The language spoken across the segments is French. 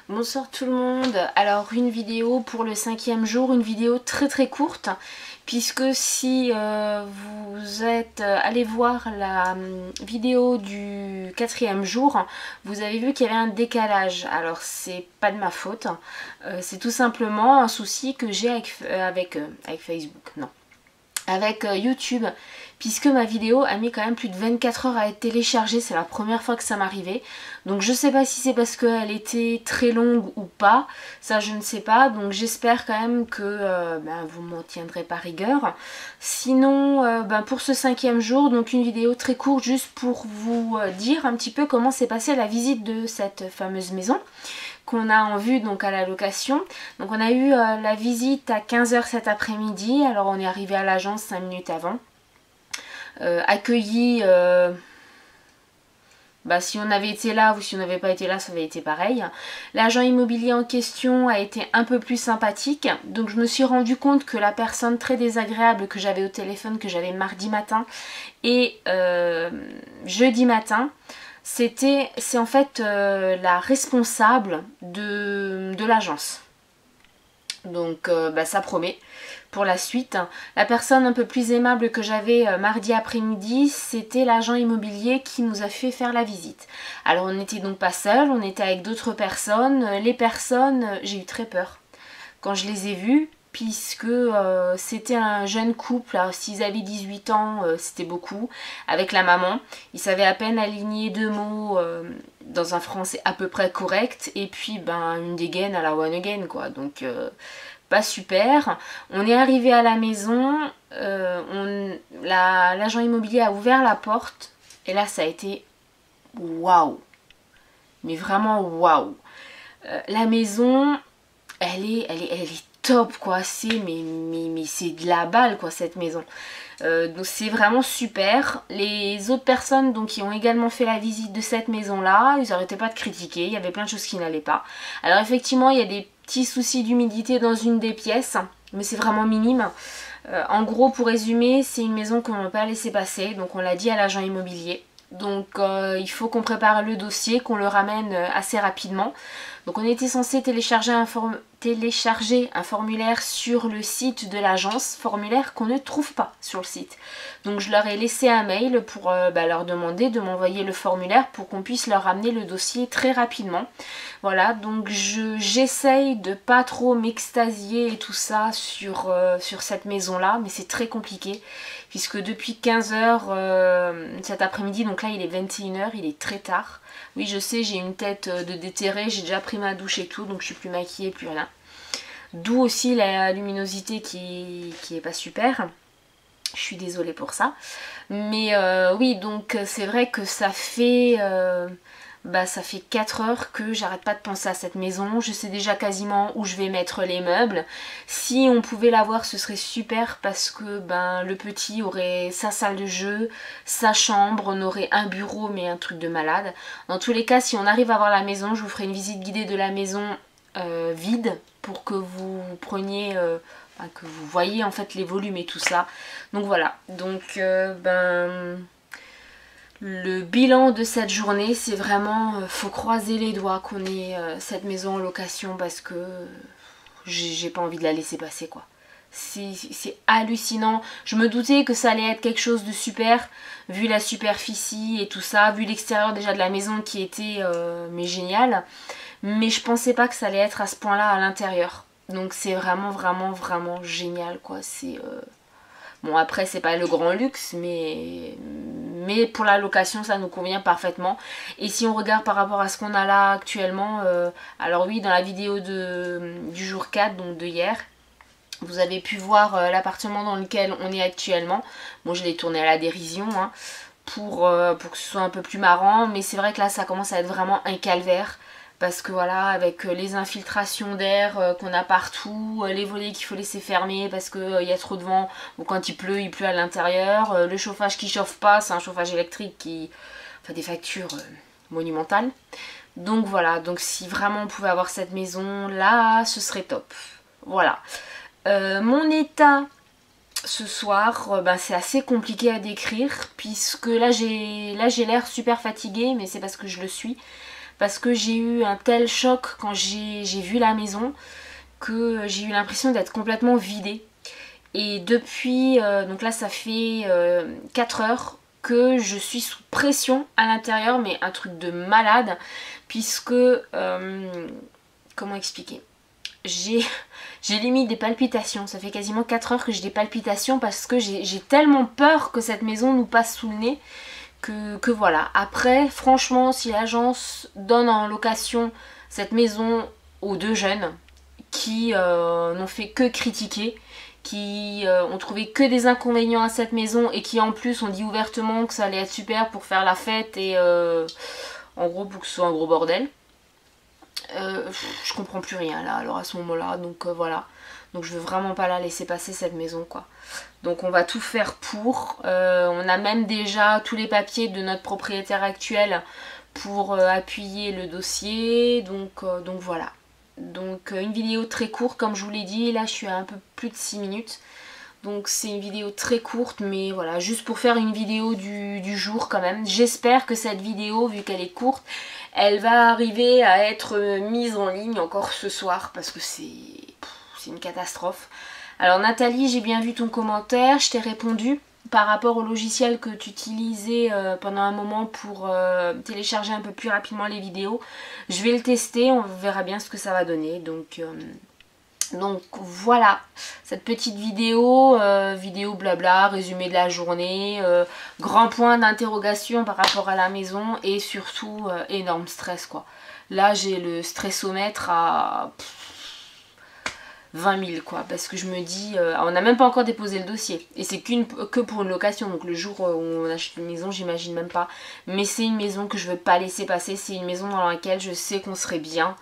Bonsoir tout le monde. Alors une vidéo pour le 5e jour, une vidéo très courte, puisque si vous êtes allé voir la vidéo du 4e jour, vous avez vu qu'il y avait un décalage. Alors c'est pas de ma faute, c'est tout simplement un souci que j'ai avec Facebook, non, avec YouTube, puisque ma vidéo a mis quand même plus de 24 heures à être téléchargée. C'est la première fois que ça m'arrivait, donc je sais pas si c'est parce qu'elle était très longue ou pas, ça je ne sais pas, donc j'espère quand même que vous m'en tiendrez par rigueur. Sinon pour ce 5e jour, donc une vidéo très courte juste pour vous dire un petit peu comment s'est passée la visite de cette fameuse maison qu'on a en vue donc à la location. Donc on a eu la visite à 15 h cet après-midi. Alors on est arrivé à l'agence 5 minutes avant. Accueilli, si on avait été là ou si on n'avait pas été là, ça avait été pareil. L'agent immobilier en question a été un peu plus sympathique. Donc je me suis rendu compte que la personne très désagréable que j'avais au téléphone, que j'avais mardi matin et jeudi matin, c'est en fait la responsable de l'agence. Donc ça promet pour la suite. La personne un peu plus aimable que j'avais mardi après-midi, c'était l'agent immobilier qui nous a fait faire la visite. Alors on n'était donc pas seuls, on était avec d'autres personnes. Les personnes, j'ai eu très peur quand je les ai vues, puisque c'était un jeune couple. Alors s'ils avaient 18 ans, c'était beaucoup, avec la maman. Ils savaient à peine aligner 2 mots dans un français à peu près correct, et puis une dégaine à la one again quoi, donc pas super. On est arrivé à la maison, l'agent immobilier a ouvert la porte, et là ça a été waouh, mais vraiment waouh. La maison, elle est top quoi, mais c'est de la balle quoi cette maison. Donc c'est vraiment super. Les autres personnes donc qui ont également fait la visite de cette maison là, ils n'arrêtaient pas de critiquer, il y avait plein de choses qui n'allaient pas. Alors effectivement il y a des petits soucis d'humidité dans une des pièces, mais c'est vraiment minime. En gros, pour résumer, c'est une maison qu'on ne peut pas laisser passer, donc on l'a dit à l'agent immobilier. Donc il faut qu'on prépare le dossier, qu'on le ramène assez rapidement. Donc on était censé télécharger un formulaire sur le site de l'agence, formulaire qu'on ne trouve pas sur le site. Donc je leur ai laissé un mail pour leur demander de m'envoyer le formulaire pour qu'on puisse leur ramener le dossier très rapidement. Voilà, donc j'essaye de pas trop m'extasier et tout ça sur cette maison-là, mais c'est très compliqué, puisque depuis 15 h cet après-midi, donc là il est 21 h, il est très tard. Oui je sais, j'ai une tête de déterrée, j'ai déjà pris ma douche et tout, donc je suis plus maquillée, plus rien. D'où aussi la luminosité qui est pas super. Je suis désolée pour ça. Mais oui, donc c'est vrai que ça fait 4 heures que j'arrête pas de penser à cette maison. Je sais déjà quasiment où je vais mettre les meubles. Si on pouvait l'avoir, ce serait super, parce que le petit aurait sa salle de jeu, sa chambre, on aurait un bureau, mais un truc de malade. Dans tous les cas, si on arrive à avoir la maison, je vous ferai une visite guidée de la maison vide, pour que vous preniez que vous voyez en fait les volumes et tout ça. Donc voilà, donc le bilan de cette journée, c'est vraiment faut croiser les doigts qu'on ait cette maison en location, parce que j'ai pas envie de la laisser passer quoi. C'est hallucinant. Je me doutais que ça allait être quelque chose de super, vu la superficie et tout ça, vu l'extérieur déjà de la maison qui était mais génial, mais je pensais pas que ça allait être à ce point là à l'intérieur. Donc c'est vraiment génial quoi. C'est bon, après c'est pas le grand luxe, mais pour la location ça nous convient parfaitement. Et si on regarde par rapport à ce qu'on a là actuellement, alors oui, dans la vidéo du jour 4, donc de hier, vous avez pu voir l'appartement dans lequel on est actuellement. Bon, je l'ai tourné à la dérision pour que ce soit un peu plus marrant, mais c'est vrai que là ça commence à être vraiment un calvaire. Parce que voilà, avec les infiltrations d'air qu'on a partout, les volets qu'il faut laisser fermer parce qu'il y a trop de vent, ou quand il pleut à l'intérieur, le chauffage qui chauffe pas, c'est un chauffage électrique qui fait des factures monumentales. Donc voilà, donc si vraiment on pouvait avoir cette maison là, ce serait top. Voilà. Mon état ce soir, ben, c'est assez compliqué à décrire puisque là j'ai l'air super fatiguée, mais c'est parce que je le suis. Parce que j'ai eu un tel choc quand j'ai vu la maison que j'ai eu l'impression d'être complètement vidée. Et depuis, donc là ça fait 4 heures que je suis sous pression à l'intérieur, mais un truc de malade, puisque, comment expliquer, j'ai limite des palpitations. Ça fait quasiment 4 heures que j'ai des palpitations parce que j'ai tellement peur que cette maison nous passe sous le nez que voilà. Après, franchement, si l'agence donne en location cette maison aux deux jeunes qui n'ont fait que critiquer, qui ont trouvé que des inconvénients à cette maison et qui en plus ont dit ouvertement que ça allait être super pour faire la fête et en gros pour que ce soit un gros bordel. Je comprends plus rien là alors à ce moment là, donc voilà, donc je veux vraiment pas la laisser passer cette maison quoi. Donc on va tout faire pour, on a même déjà tous les papiers de notre propriétaire actuel pour appuyer le dossier, donc voilà. Donc une vidéo très courte comme je vous l'ai dit, là je suis à un peu plus de 6 minutes. Donc c'est une vidéo très courte, mais voilà, juste pour faire une vidéo du jour quand même. J'espère que cette vidéo, vu qu'elle est courte, elle va arriver à être mise en ligne encore ce soir, parce que c'est une catastrophe. Alors Nathalie, j'ai bien vu ton commentaire, je t'ai répondu par rapport au logiciel que tu utilisais pendant un moment pour télécharger un peu plus rapidement les vidéos. Je vais le tester, on verra bien ce que ça va donner. Donc voilà, cette petite vidéo, vidéo blabla, résumé de la journée, grand point d'interrogation par rapport à la maison et surtout énorme stress quoi. Là j'ai le stressomètre à 20 000 quoi, parce que je me dis, on n'a même pas encore déposé le dossier et c'est que pour une location, donc le jour où on achète une maison j'imagine même pas, mais c'est une maison que je veux pas laisser passer, c'est une maison dans laquelle je sais qu'on serait bien.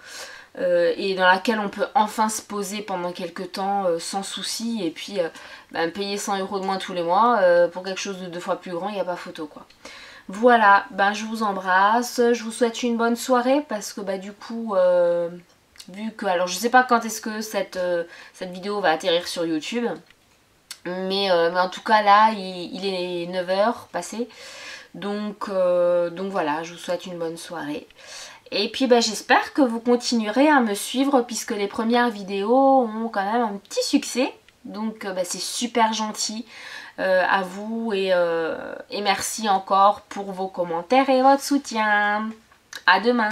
Et dans laquelle on peut enfin se poser pendant quelques temps sans souci et puis payer 100 € de moins tous les mois pour quelque chose de 2 fois plus grand, il n'y a pas photo quoi. Voilà, je vous embrasse, je vous souhaite une bonne soirée parce que du coup, vu que, alors je sais pas quand est-ce que cette vidéo va atterrir sur YouTube, mais en tout cas là il est 9 h passé, donc voilà, je vous souhaite une bonne soirée. Et puis j'espère que vous continuerez à me suivre puisque les premières vidéos ont quand même un petit succès. Donc c'est super gentil à vous et merci encore pour vos commentaires et votre soutien. À demain!